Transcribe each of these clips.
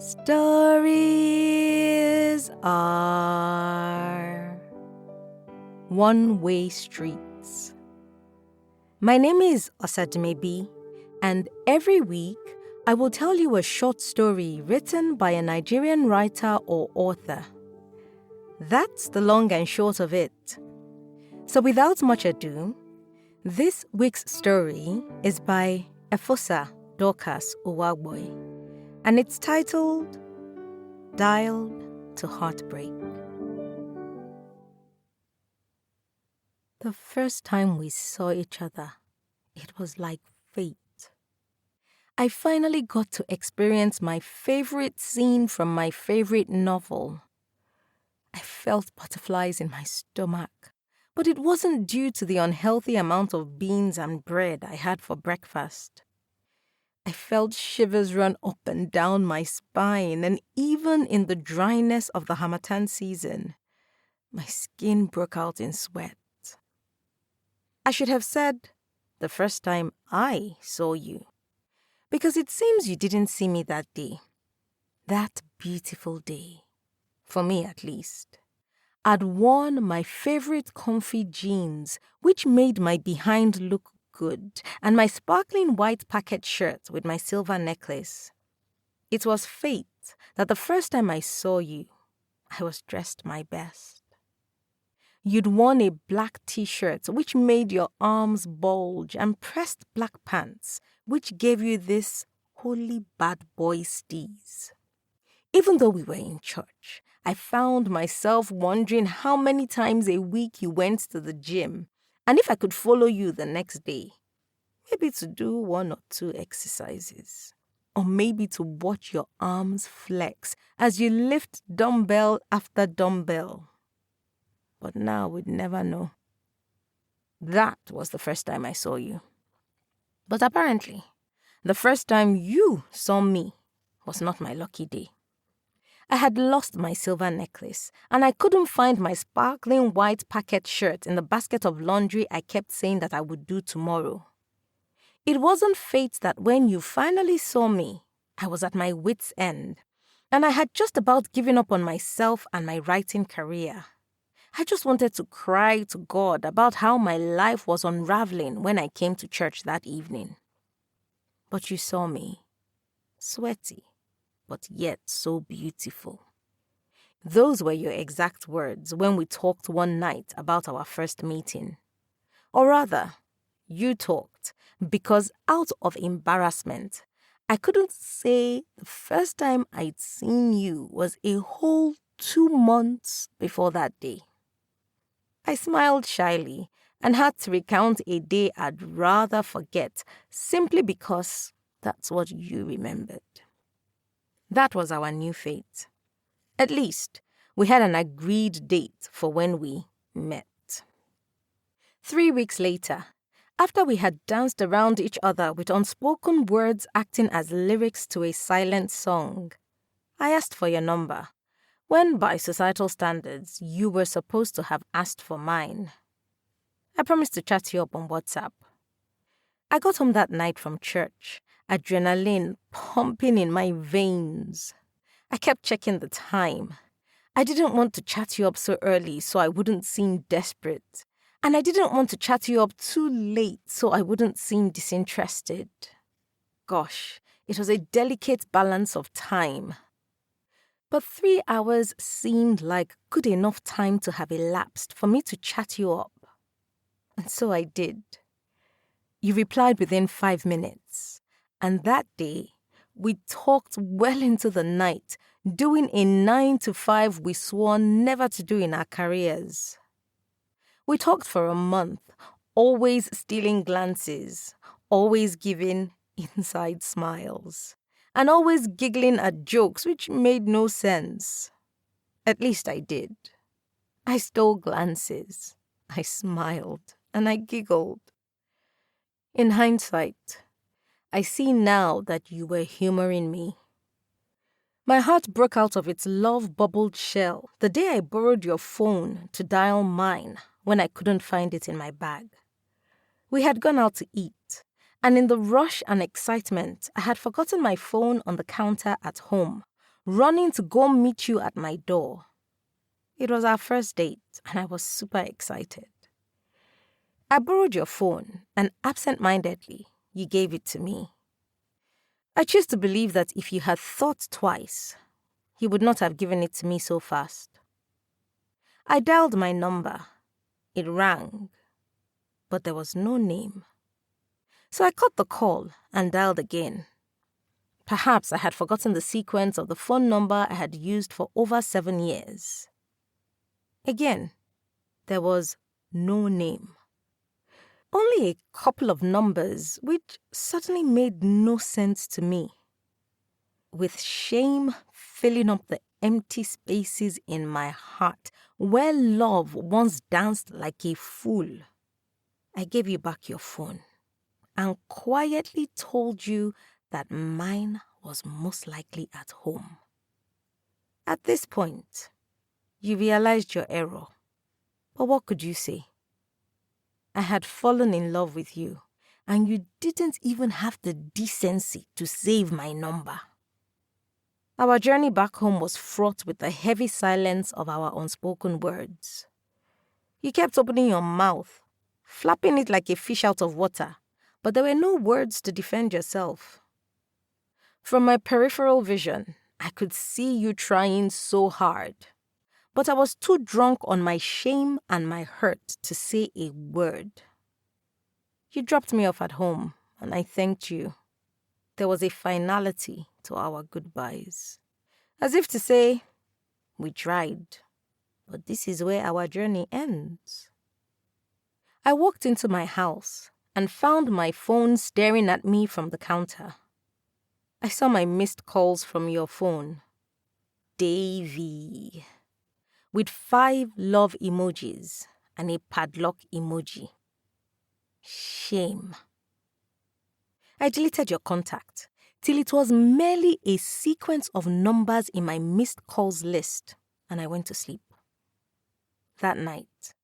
Stories are one-way streets. My name is Osadmebi, and every week I will tell you a short story written by a Nigerian writer or author. That's the long and short of it. So without much ado, this week's story is by Efosa Dorcas Uwagboe, and it's titled To Heartbreak. The first time we saw each other, it was like fate. I finally got to experience my favorite scene from my favorite novel. I felt butterflies in my stomach, but it wasn't due to the unhealthy amount of beans and bread I had for breakfast. I felt shivers run up and down my spine, and even in the dryness of the Harmattan season, my skin broke out in sweat. I should have said, the first time I saw you, because it seems you didn't see me that day. That beautiful day, for me at least. I'd worn my favorite comfy jeans, which made my behind look good, and my sparkling white packet shirt with my silver necklace. It was fate that the first time I saw you, I was dressed my best. You'd worn a black t-shirt which made your arms bulge, and pressed black pants which gave you this holy bad boy steeze. Even though we were in church, I found myself wondering how many times a week you went to the gym, and if I could follow you the next day, maybe to do 1 or 2 exercises, or maybe to watch your arms flex as you lift dumbbell after dumbbell. But now we'd never know. That was the first time I saw you. But apparently, the first time you saw me was not my lucky day. I had lost my silver necklace, and I couldn't find my sparkling white packet shirt in the basket of laundry I kept saying that I would do tomorrow. It wasn't fate that when you finally saw me, I was at my wit's end, and I had just about given up on myself and my writing career. I just wanted to cry to God about how my life was unraveling when I came to church that evening. But you saw me, sweaty, but yet so beautiful. Those were your exact words when we talked one night about our first meeting. Or rather, you talked, because out of embarrassment, I couldn't say the first time I'd seen you was a whole 2 months before that day. I smiled shyly and had to recount a day I'd rather forget simply because that's what you remembered. That was our new fate. At least, we had an agreed date for when we met. 3 weeks later, after we had danced around each other with unspoken words acting as lyrics to a silent song, I asked for your number, when by societal standards you were supposed to have asked for mine. I promised to chat you up on WhatsApp. I got home that night from church, adrenaline pumping in my veins. I kept checking the time. I didn't want to chat you up so early so I wouldn't seem desperate. And I didn't want to chat you up too late so I wouldn't seem disinterested. Gosh, it was a delicate balance of time. But 3 hours seemed like good enough time to have elapsed for me to chat you up. And so I did. You replied within 5 minutes. And that day, we talked well into the night, doing a 9 to 5 we swore never to do in our careers. We talked for a month, always stealing glances, always giving inside smiles, and always giggling at jokes which made no sense. At least I did. I stole glances, I smiled, and I giggled. In hindsight, I see now that you were humoring me. My heart broke out of its love-bubbled shell the day I borrowed your phone to dial mine when I couldn't find it in my bag. We had gone out to eat, and in the rush and excitement, I had forgotten my phone on the counter at home, running to go meet you at my door. It was our first date, and I was super excited. I borrowed your phone, and absent-mindedly, you gave it to me. I choose to believe that if you had thought twice, you would not have given it to me so fast. I dialed my number. It rang, but there was no name. So I cut the call and dialed again. Perhaps I had forgotten the sequence of the phone number I had used for over 7 years. Again, there was no name. Only a couple of numbers, which certainly made no sense to me. With shame filling up the empty spaces in my heart where love once danced like a fool, I gave you back your phone and quietly told you that mine was most likely at home. At this point, you realized your error. But what could you say? I had fallen in love with you, and you didn't even have the decency to save my number. Our journey back home was fraught with the heavy silence of our unspoken words. You kept opening your mouth, flapping it like a fish out of water, but there were no words to defend yourself. From my peripheral vision, I could see you trying so hard, but I was too drunk on my shame and my hurt to say a word. You dropped me off at home, and I thanked you. There was a finality to our goodbyes, as if to say, we tried, but this is where our journey ends. I walked into my house and found my phone staring at me from the counter. I saw my missed calls from your phone. Davy, with 5 love emojis and a padlock emoji. Shame. I deleted your contact till it was merely a sequence of numbers in my missed calls list, and I went to sleep. That night,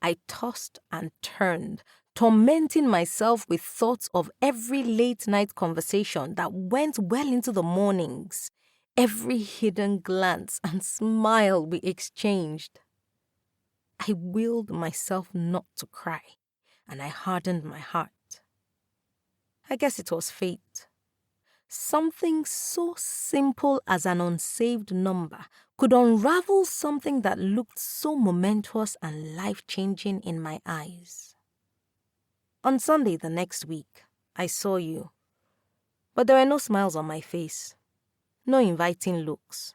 I tossed and turned, tormenting myself with thoughts of every late-night conversation that went well into the mornings, every hidden glance and smile we exchanged. I willed myself not to cry, and I hardened my heart. I guess it was fate. Something so simple as an unsaved number could unravel something that looked so momentous and life-changing in my eyes. On Sunday the next week, I saw you, but there were no smiles on my face, no inviting looks.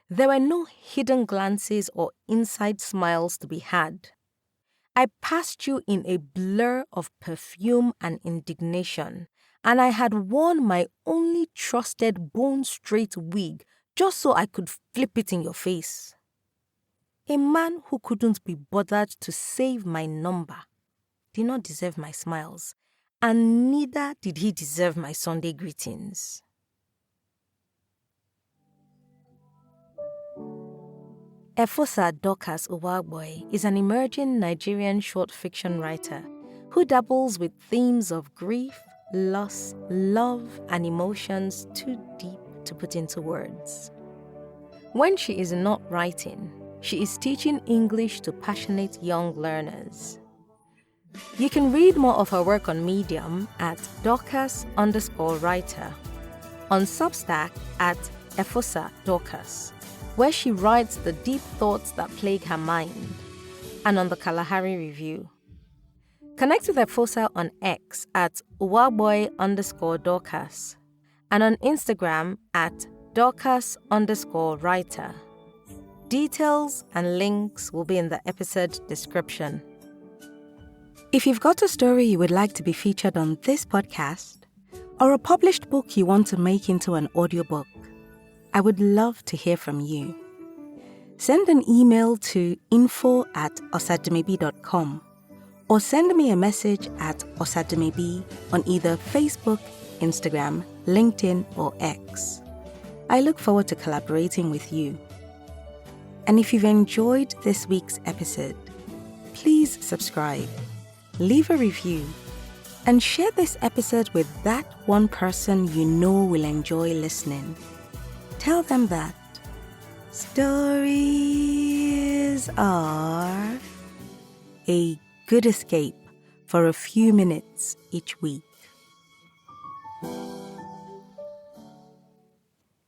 There were no hidden glances or inside smiles to be had. I passed you in a blur of perfume and indignation, and I had worn my only trusted bone-straight wig just so I could flip it in your face. A man who couldn't be bothered to save my number did not deserve my smiles, and neither did he deserve my Sunday greetings. Efosa Dorcas Uwagboe is an emerging Nigerian short fiction writer who dabbles with themes of grief, loss, love, and emotions too deep to put into words. When she is not writing, she is teaching English to passionate young learners. You can read more of her work on Medium at Dorcas_writer, on Substack at Efosa Dorcas, where she writes the deep thoughts that plague her mind, and on the Kalahari Review. Connect with Efosa on X at Uwagboe_Dorcas, and on Instagram at Dorcas_writer. Details and links will be in the episode description. If you've got a story you would like to be featured on this podcast, or a published book you want to make into an audiobook, I would love to hear from you. Send an email to info@osadumebi.com or send me a message at Osadumebi on either Facebook, Instagram, LinkedIn, or X. I look forward to collaborating with you. And if you've enjoyed this week's episode, please subscribe, leave a review, and share this episode with that one person you know will enjoy listening. Tell them that stories are a good escape for a few minutes each week.